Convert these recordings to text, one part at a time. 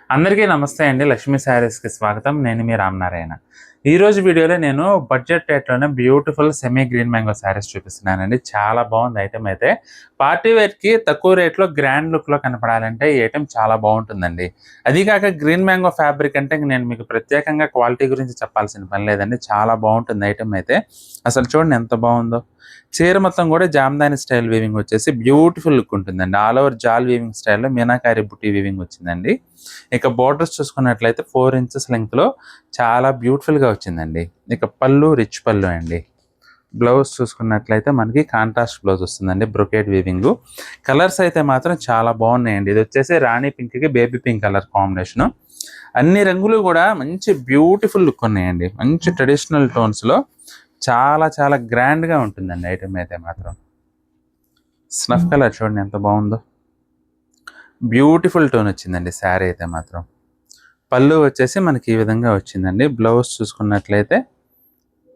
అందరికీ నమస్తే అండి. లక్ష్మీ శారీస్‌కి స్వాగతం. నేను మీ రామనారాయణ. ఈరోజు వీడియోలో నేను బడ్జెట్ రేట్‌లోనే beautiful semi green mango saris చూపిస్తున్నానండి. చాలా బాగుంది ఐటెమ్ అయితే. పార్టీ వేర్‌కి తక్కువ రేట్‌లో గ్రాండ్ లుక్‌లో కనపడాలంటే ఈ ఐటెమ్ చాలా బాగుంటుందండి. అదీ కాక గ్రీన్ మ్యాంగో ఫ్యాబ్రిక్ అంటే నేను మీకు ప్రత్యేకంగా క్వాలిటీ గురించి చెప్పాల్సిన పని లేదండి. చాలా బాగుంటుంది ఐటెమ్ అయితే. అసలు చూడండి ఎంత బాగుందో. చీర మొత్తం కూడా జామదాని స్టైల్ వీవింగ్ వచ్చేసి బ్యూటిఫుల్ లుక్ ఉంటుందండి. ఆల్ ఓవర్ జాల్ వీవింగ్ స్టైల్‌లో మీనాకారి బుట్టి వీవింగ్ వచ్చిందండి. ఇక బోర్డర్స్ చూసుకున్నట్లయితే 4 ఇంచెస్ లెంగ్త్‌లో చాలా బ్యూటిఫుల్‌గా వచ్చిందండి. ఇక పళ్ళు రిచ్ పళ్ళు అండి. బ్లౌజ్ చూసుకున్నట్లయితే మనకి కాంట్రాస్ట్ బ్లౌజ్ వస్తుందండి. బ్రొకేడ్ వీవింగు. కలర్స్ అయితే మాత్రం చాలా బాగున్నాయండి. ఇది వచ్చేసి రాణి పింక్‌కి బేబీ పింక్ కలర్ కాంబినేషను. అన్ని రంగులు కూడా మంచి బ్యూటిఫుల్ లుక్ ఉన్నాయండి. మంచి ట్రెడిషనల్ టోన్స్‌లో చాలా చాలా గ్రాండ్‌గా ఉంటుందండి ఐటెమ్ అయితే మాత్రం. స్నఫ్ కలర్ చూడండి ఎంత బాగుందో. బ్యూటిఫుల్ టోన్ వచ్చిందండి శారీ అయితే మాత్రం. పళ్ళు వచ్చేసి మనకి ఈ విధంగా వచ్చిందండి. బ్లౌజ్ చూసుకున్నట్లయితే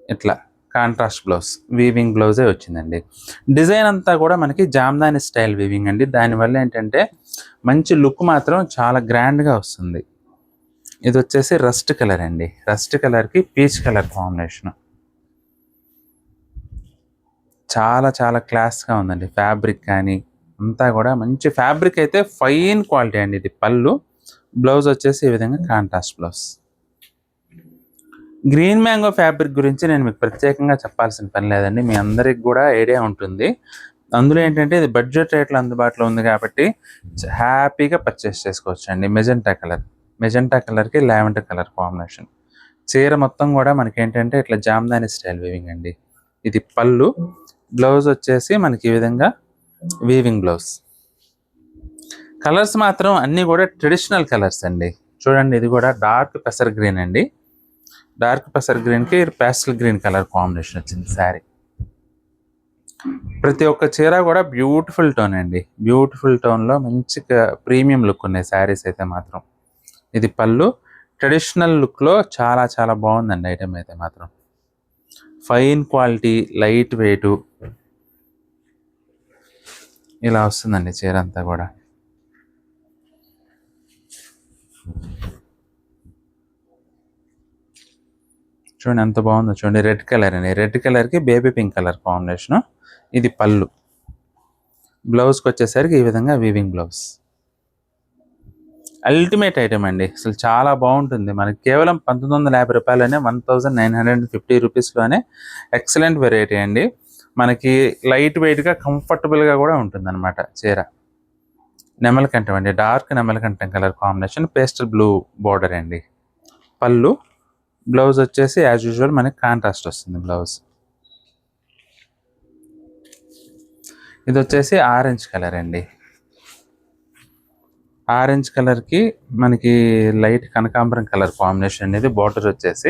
ఇట్లా కాంట్రాస్ట్ బ్లౌజ్ వీవింగ్ బ్లౌజే వచ్చిందండి. డిజైన్ అంతా కూడా మనకి జామ్దాని స్టైల్ వీవింగ్ అండి. దానివల్ల ఏంటంటే మంచి లుక్ మాత్రం చాలా గ్రాండ్గా వస్తుంది. ఇది వచ్చేసి రస్ట్ కలర్ అండి. రస్ట్ కలర్కి పీచ్ కలర్ కాంబినేషన్. చాలా చాలా క్లాస్గా ఉందండి. ఫ్యాబ్రిక్ కానీ అంతా కూడా మంచి ఫ్యాబ్రిక్ అయితే ఫైన్ క్వాలిటీ అండి. ఇది పళ్ళు. బ్లౌజ్ వచ్చేసి ఈ విధంగా contrast blouse. Green mango fabric గురించి నేను మీకు ప్రత్యేకంగా చెప్పాల్సిన పని లేదండి. మీ అందరికి కూడా ఐడియా ఉంటుంది. అందులో ఏంటంటే ఇది బడ్జెట్ రేట్లో అందుబాటులో ఉంది కాబట్టి హ్యాపీగా పర్చేస్ చేసుకోవచ్చు అండి. Magenta colour. మెజెంటా కలర్కి లావెండర్ కలర్ కాంబినేషన్. చీర మొత్తం కూడా మనకేంటంటే ఇట్లా జామ్దాని స్టైల్ వీవింగ్ అండి. ఇది పళ్ళు. బ్లౌజ్ వచ్చేసి మనకి ఈ విధంగా వీవింగ్ బ్లౌజ్. కలర్స్ మాత్రం అన్నీ కూడా ట్రెడిషనల్ కలర్స్ అండి. చూడండి ఇది కూడా డార్క్ పెసర్ గ్రీన్ అండి. డార్క్ పెసర్ గ్రీన్కి ప్యాస్టల్ గ్రీన్ కలర్ కాంబినేషన్ వచ్చింది శారీ. ప్రతి ఒక్క చీర కూడా బ్యూటిఫుల్ టోన్ అండి. బ్యూటిఫుల్ టోన్లో మంచి ప్రీమియం లుక్ ఉన్నాయి శారీస్ అయితే మాత్రం. ఇది పళ్ళు. ట్రెడిషనల్ లుక్లో చాలా చాలా బాగుందండి ఐటమ్ అయితే మాత్రం. ఫైన్ క్వాలిటీ, లైట్ వెయిట్ ఇలా వస్తుందండి చీర అంతా కూడా. చూడండి ఎంత బాగుందో చూడండి. రెడ్ కలర్ అండి. రెడ్ కలర్కి బేబీ పింక్ కలర్ కాంబినేషను. ఇది పళ్ళు. బ్లౌజ్కి వచ్చేసరికి ఈ విధంగా వీవింగ్ బ్లౌజ్. అల్టిమేట్ ఐటమ్ అండి. అసలు చాలా బాగుంటుంది. మనకి కేవలం 1950 రూపాయలనే 1950 రూపీస్లోనే ఎక్సలెంట్ వెరైటీ అండి. మనకి లైట్ వెయిట్గా కంఫర్టబుల్గా కూడా ఉంటుందన్నమాట చీర. నెమలికంఠం అండి. డార్క్ నెమలికంఠం colour combination. Pastel blue border అండి. పళ్ళు. బ్లౌజ్ వచ్చేసి యాజ్ యూజువల్ మనకి కాంట్రాస్ట్ వస్తుంది బ్లౌజ్. ఇది వచ్చేసి ఆరెంజ్ కలర్ అండి. ఆరెంజ్ కలర్కి మనకి లైట్ కనకాంబరం కలర్ కాంబినేషన్ అనేది బార్డర్ వచ్చేసి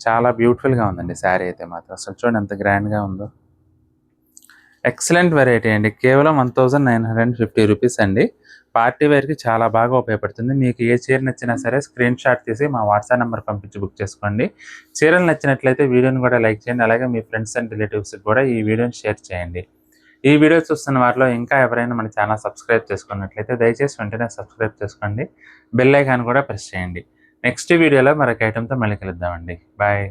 చాలా బ్యూటిఫుల్గా ఉందండి శారీ అయితే మాత్రం. అసలు చూడండి ఎంత గ్రాండ్గా ఉందో. ఎక్సలెంట్ వెరైటీ అండి. కేవలం 1950 రూపీస్ అండి. పార్టీ వేర్కి చాలా బాగా ఉపయోగపడుతుంది. మీకు ఏ చీర నచ్చినా సరే స్క్రీన్ షాట్ తీసి మా వాట్సాప్ నెంబర్ పంపించి బుక్ చేసుకోండి. చీరలు నచ్చినట్లయితే వీడియోని కూడా లైక్ చేయండి. అలాగే మీ ఫ్రెండ్స్ అండ్ రిలేటివ్స్కి కూడా ఈ వీడియోని షేర్ చేయండి. ఈ వీడియో చూస్తున్న వారిలో ఇంకా ఎవరైనా మన ఛానల్ సబ్స్క్రైబ్ చేసుకున్నట్లయితే దయచేసి వెంటనే సబ్స్క్రైబ్ చేసుకోండి. బెల్ ఐకాన్ కూడా ప్రెస్ చేయండి. నెక్స్ట్ వీడియోలో మరొక ఐటెంతో మళ్ళీ కలుద్దామండి. బాయ్.